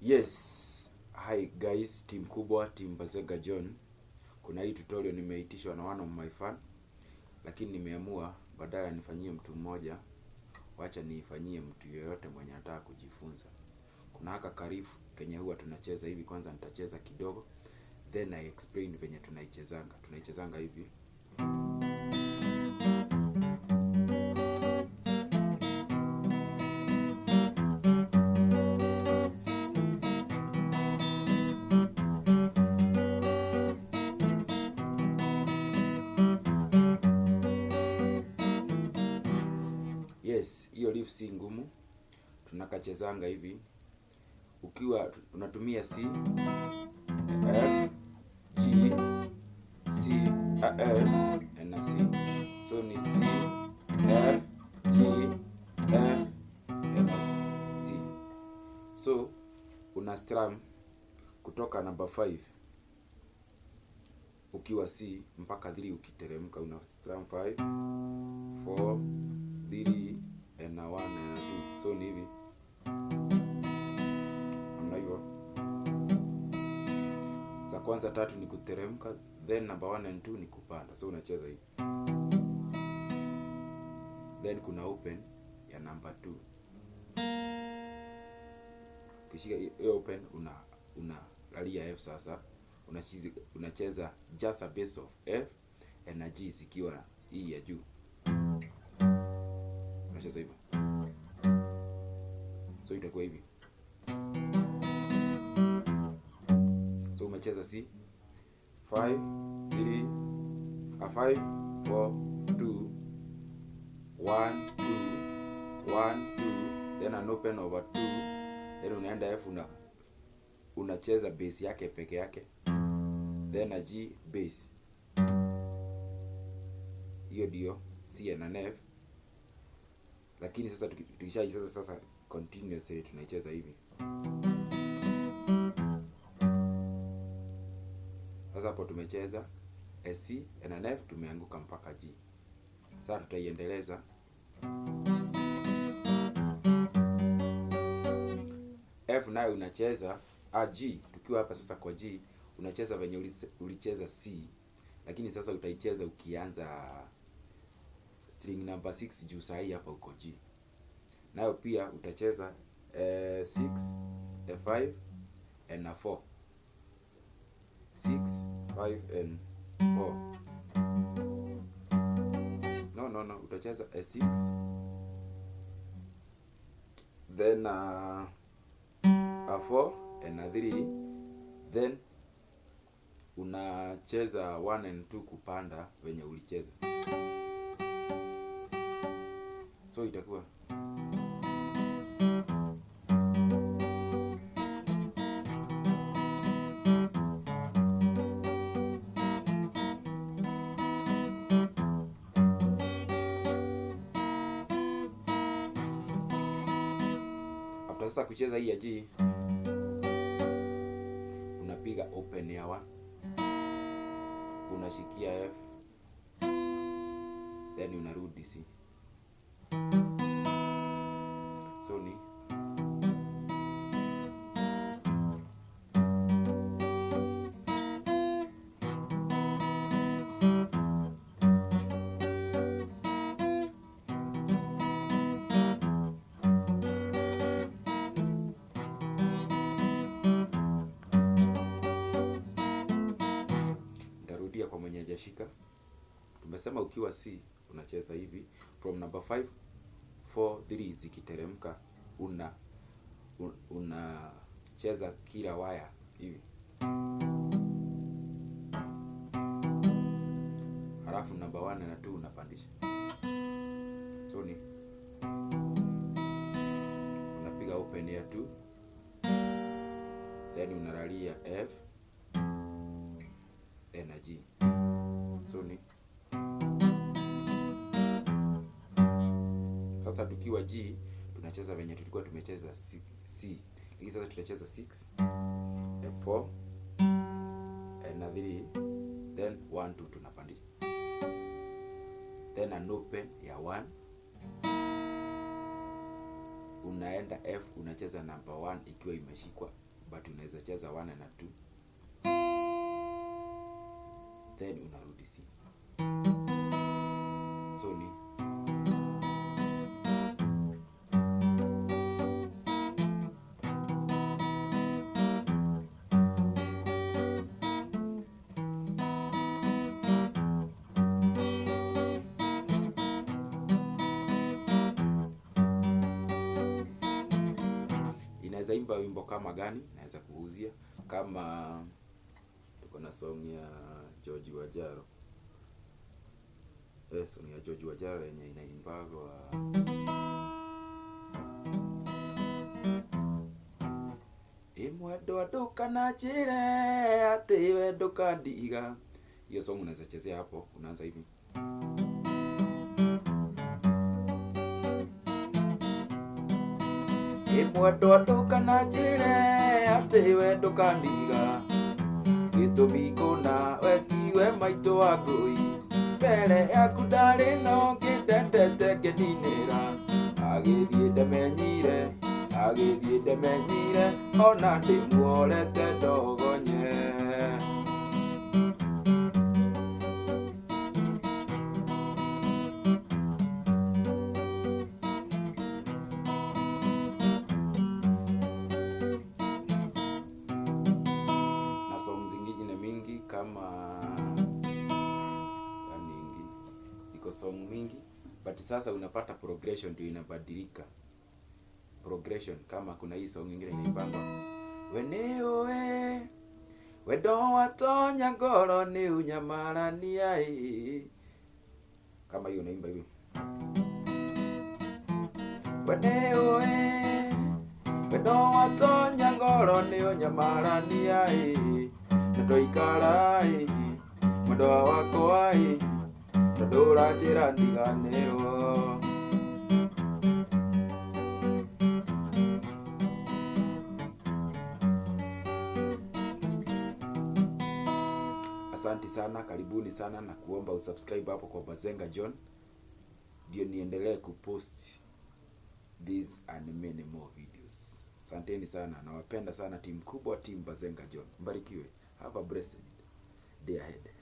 Yes, hi guys, team kubwa, team Bazega John. Kuna hii tutorial nimeitishwa na one of my fan, lakini nimeamua badala nifanyie mtu mmoja, wacha niifanyie mtu yoyote mwenye anataka kujifunza. Kuna haka karifu kenye huwa tunacheza hivi, kwanza nitacheza kidogo, then I explain venye tunaichezanga. Tunaichezanga hivi. Yes, hiyo riff si ngumu. Tunakachezanga hivi. Ukiwa unatumia C, F, G, C, F na C. So ni C, F, G, F na C. So una strum kutoka number 5 ukiwa C mpaka 3 ukiteremka, una strum 5, 4, 3 na 1 na 2. So ni hivi. Namna hiyo. Za kwanza 3 ni kuteremka, then number 1 and 2 ni kupanda. So unacheza hivi. Then kuna open ya number 2. Ukishika hiyo open unalalia F sasa. Unacheza just a bass of F na G zikiwa hii ya juu. Unacheza hivyo. So itakuwa hivi. So umecheza C 5 3 5 4 2 1 2 1 2, then an open over 2, then unaenda F unacheza bass yake peke yake, then a G bass. Hiyo ndio C na F. Lakini sasa tukishaicheza sasa continuously tunaicheza hivi. Sasa hapo tumecheza C na F, tumeanguka mpaka G. Sasa tutaiendeleza. F nayo unacheza G. Tukiwa hapa sasa kwa G unacheza venye ulicheza C, lakini sasa utaicheza ukianza string number 6 juu sahi hapa uko G. Nayo pia utacheza 6 5 na 4. 6 5 and 4. No, utacheza 6 then a 4 and a 3, then unacheza 1 and 2 kupanda venye ulicheza. So itakuwa after sasa kucheza hii ya G unapiga open ya 1, unashikia F, then unarudi C. So ni nitarudia kwa mwenye hajashika. Tumesema ukiwa C unacheza hivi from number 5 4 3 zikiteremka, unacheza kila waya hivi. Halafu number 1 na 2 unapandisha. So ni unapiga open ya 2, then unalalia F na G. So ni sasa tukiwa G tunacheza venye tulikuwa tumecheza C. Lakini sasa tutacheza 6 F4 na 3, then 1 2 tunapandisha, then an open ya 1, unaenda F unacheza number 1 ikiwa imeshikwa but unaweza cheza 1 na 2, then unarudi C. So ni inaweza imba wimbo kama gani? Naweza kuuzia kama tuko na song ya George Wajaro. Song ya George Wajaro yenye inaimbagwa imwendo nduka na njire ati we ndukandiga. Hiyo song unaweza chezea hapo, unaanza hivi. Imwendo nduka na njire ati we ndukandiga. Gitumi kuna wetiwe maito wa ngui. Mbere yaku ndarĩ no ngĩndendete ngĩninĩra. Agĩthiĩ ndemenyire ona ndĩmuorete ndogonye. Na song zingine mingi kama song mingi, but sasa unapata progression ndio inabadilika. Progression kama kuna hii song nyingine inaipangwa weneoe wedo watonya ngoro ni unyamarania kama hiyo naimba hiyo weneoe wedo watonya ngoro ni unyamarania ndo ikara ndo wako Tadora jira ndiganero. Asante sana, karibuni sana na kuomba usubscribe hapo kwa Bazenga John. Ndio niendelee kupost these and many more videos. Asanteni sana, nawapenda sana, timu kubwa, timu Bazenga John. Mbarikiwe. Have a blessed day ahead.